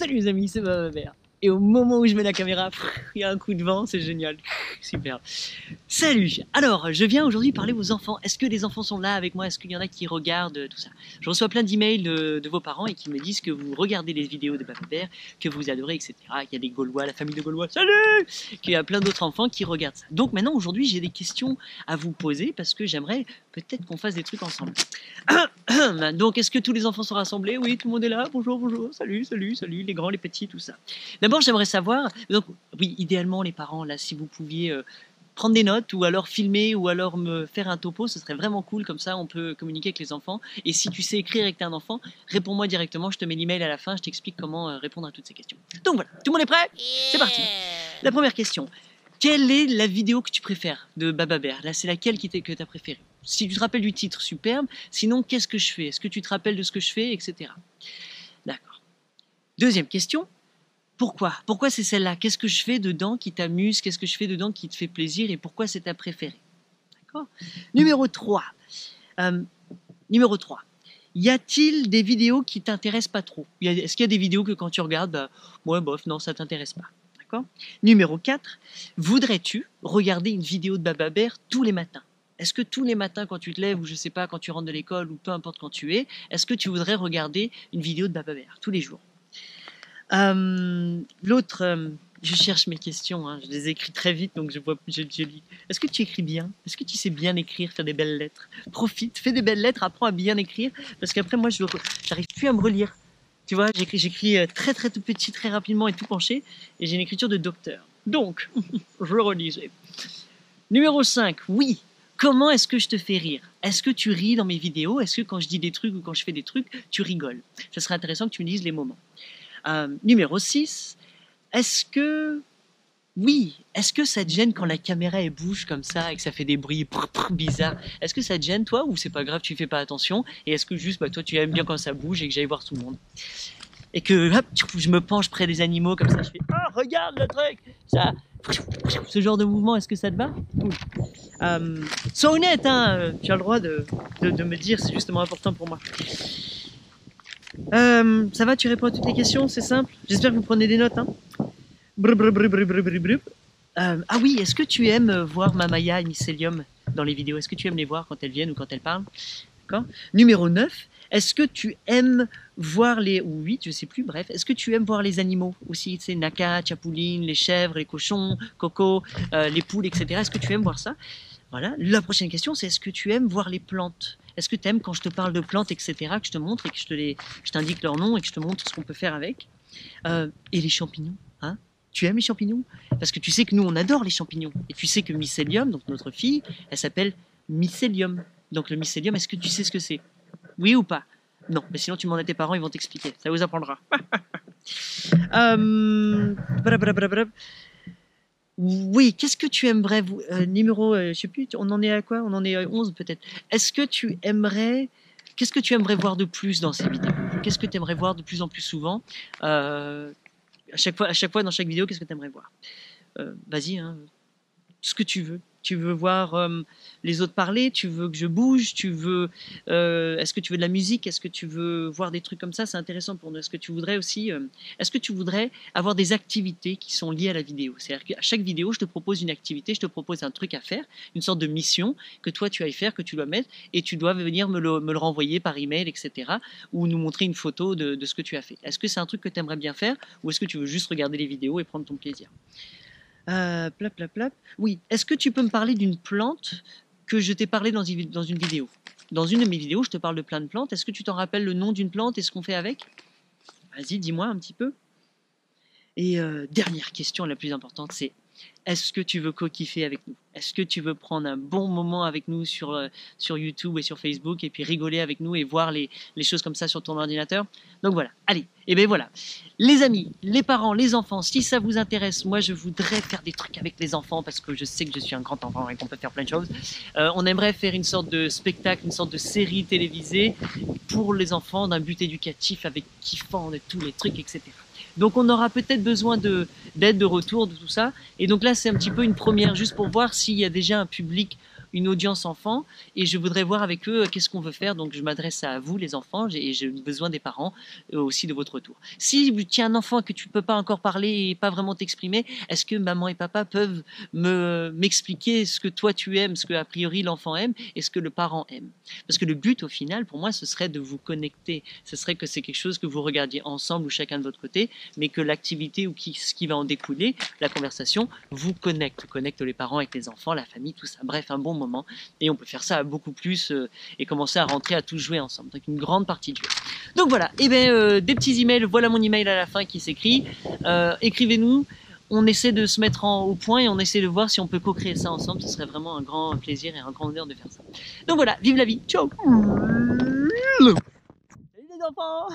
Salut les amis, c'est Bababert. Et au moment où je mets la caméra, il y a un coup de vent, c'est génial. Super. Salut. Alors, je viens aujourd'hui parler aux enfants. Est-ce que les enfants sont là avec moi? Est-ce qu'il y en a qui regardent tout ça? Je reçois plein d'emails de vos parents et qui me disent que vous regardez les vidéos de Bababert, que vous adorez, etc. Qu'il y a des Gaulois, la famille de Gaulois. Salut! Qu'il y a plein d'autres enfants qui regardent ça. Donc maintenant, aujourd'hui, j'ai des questions à vous poser parce que j'aimerais peut-être qu'on fasse des trucs ensemble. Donc, est-ce que tous les enfants sont rassemblés? Oui, tout le monde est là. Bonjour, bonjour. Salut, salut, salut. Les grands, les petits, tout ça. D'abord, j'aimerais savoir, donc, oui, idéalement, les parents, là, si vous pouviez prendre des notes ou alors filmer ou alors me faire un topo, ce serait vraiment cool. Comme ça, on peut communiquer avec les enfants. Et si tu sais écrire et que tu es un enfant, réponds-moi directement. Je te mets l'email à la fin. Je t'explique comment répondre à toutes ces questions. Donc voilà, tout le monde est prêt? C'est parti. La première question. Quelle est la vidéo que tu préfères de Bababert? Là, c'est laquelle que tu as préférée? Si tu te rappelles du titre, superbe. Sinon, qu'est-ce que je fais? Est-ce que tu te rappelles de ce que je fais, etc. D'accord. Deuxième question. Pourquoi? Pourquoi c'est celle-là? Qu'est-ce que je fais dedans qui t'amuse? Qu'est-ce que je fais dedans qui te fait plaisir? Et pourquoi c'est ta préférée? D'accord. Numéro 3. Numéro 3. Y a-t-il des vidéos qui t'intéressent pas trop? Est-ce qu'il y a des vidéos que quand tu regardes, bah, ouais, bof, non, ça t'intéresse pas? D'accord. Numéro 4. Voudrais-tu regarder une vidéo de Bababert tous les matins? Est-ce que tous les matins quand tu te lèves ou je sais pas, quand tu rentres de l'école ou peu importe quand tu es, est-ce que tu voudrais regarder une vidéo de Bababert tous les jours? L'autre, je cherche mes questions, hein, je les écris très vite donc je lis. Est-ce que tu écris bien? Est-ce que tu sais bien écrire, faire des belles lettres? Profite, fais des belles lettres, apprends à bien écrire parce qu'après moi j'arrive plus à me relire. Tu vois, j'écris très très tout petit, très rapidement et tout penché et j'ai une écriture de docteur. Donc, je relisais. Numéro 5, oui. Comment est-ce que je te fais rire? Est-ce que tu ris dans mes vidéos? Est-ce que quand je dis des trucs ou quand je fais des trucs, tu rigoles? Ça serait intéressant que tu me dises les moments. Numéro 6, est-ce que ça te gêne quand la caméra elle bouge comme ça et que ça fait des bruits bizarres? Est-ce que ça te gêne toi ou c'est pas grave, tu fais pas attention? Et est-ce que juste bah, toi tu aimes bien quand ça bouge et que j'aille voir tout le monde? Et que hop, je me penche près des animaux comme ça, je fais oh regarde le truc, ça, ce genre de mouvement, est-ce que ça te va? Sois honnête, hein, tu as le droit de me dire, c'est justement important pour moi. Ça va, tu réponds à toutes les questions, c'est simple. J'espère que vous prenez des notes. Hein. Ah oui, est-ce que tu aimes voir Mamaya et Mycelium dans les vidéos? Est-ce que tu aimes les voir quand elles viennent ou quand elles parlent? D'accord. Numéro 9, est-ce que tu aimes voir les... Ou 8, je sais plus, bref. Est-ce que tu aimes voir les animaux aussi? Tu sais, Naka, Chapouline, les chèvres, les cochons, Coco, les poules, etc. Est-ce que tu aimes voir ça? Voilà. La prochaine question, c'est est-ce que tu aimes voir les plantes? Est-ce que tu aimes quand je te parle de plantes, etc., que je te montre et que je t'indique leur nom et que je te montre ce qu'on peut faire avec? Et les champignons, hein? Tu aimes les champignons? Parce que tu sais que nous, on adore les champignons. Et tu sais que Mycelium, donc notre fille, elle s'appelle Mycelium. Donc le mycélium, est-ce que tu sais ce que c'est? Oui ou pas? Non, mais sinon tu demandes à tes parents, ils vont t'expliquer. Ça vous apprendra. Oui, qu'est-ce que tu aimerais numéro, je sais plus, on en est à quoi? On en est à 11 peut-être. Qu'est-ce que tu aimerais voir de plus dans ces vidéos? Qu'est-ce que tu aimerais voir de plus en plus souvent? À chaque fois dans chaque vidéo, qu'est-ce que tu aimerais voir? Vas-y, hein, ce que tu veux. Tu veux voir les autres parler? Tu veux que je bouge? Est-ce que tu veux de la musique? Est-ce que tu veux voir des trucs comme ça? C'est intéressant pour nous. Est-ce que tu voudrais aussi... est-ce que tu voudrais avoir des activités qui sont liées à la vidéo? C'est-à-dire qu'à chaque vidéo, je te propose une activité, je te propose un truc à faire, une sorte de mission que toi, tu ailles faire, que tu dois mettre, et tu dois venir me le renvoyer par email, etc. ou nous montrer une photo de ce que tu as fait. Est-ce que c'est un truc que tu aimerais bien faire ou est-ce que tu veux juste regarder les vidéos et prendre ton plaisir? Oui. Est-ce que tu peux me parler d'une plante que je t'ai parlé dans une vidéo? Dans une de mes vidéos, je te parle de plein de plantes. Est-ce que tu t'en rappelles le nom d'une plante et ce qu'on fait avec? Vas-y, dis-moi un petit peu. Et dernière question, la plus importante, c'est est-ce que tu veux co-kiffer avec nous? Est-ce que tu veux prendre un bon moment avec nous sur YouTube et sur Facebook et puis rigoler avec nous et voir les choses comme ça sur ton ordinateur? Donc voilà, allez, et bien voilà. Les amis, les parents, les enfants, si ça vous intéresse, moi je voudrais faire des trucs avec les enfants parce que je sais que je suis un grand enfant et qu'on peut faire plein de choses. On aimerait faire une sorte de spectacle, une sorte de série télévisée pour les enfants d'un but éducatif avec kiffant de tous les trucs, etc. Donc on aura peut-être besoin d'aide de retour de tout ça. Et donc là, c'est un petit peu une première, juste pour voir s'il y a déjà un public une audience enfant et je voudrais voir avec eux qu'est-ce qu'on veut faire. Donc je m'adresse à vous les enfants et j'ai besoin des parents aussi de votre retour. Si tu as un enfant que tu ne peux pas encore parler et pas vraiment t'exprimer, est-ce que maman et papa peuvent m'expliquer ce que toi tu aimes, ce que a priori l'enfant aime et ce que le parent aime? Parce que le but au final pour moi ce serait de vous connecter, ce serait que c'est quelque chose que vous regardiez ensemble ou chacun de votre côté, mais que l'activité ou ce qui va en découler, la conversation, vous connecte les parents avec les enfants, la famille, tout ça. Bref, un bon moment. Et on peut faire ça beaucoup plus et commencer à rentrer à tous jouer ensemble. Donc une grande partie de jeu. Donc voilà, et des petits emails, voilà mon email à la fin qui s'écrit. Écrivez-nous. On essaie de se mettre au point et on essaie de voir si on peut co-créer ça ensemble. Ce serait vraiment un grand plaisir et un grand honneur de faire ça. Donc voilà, vive la vie. Ciao. Salut les enfants.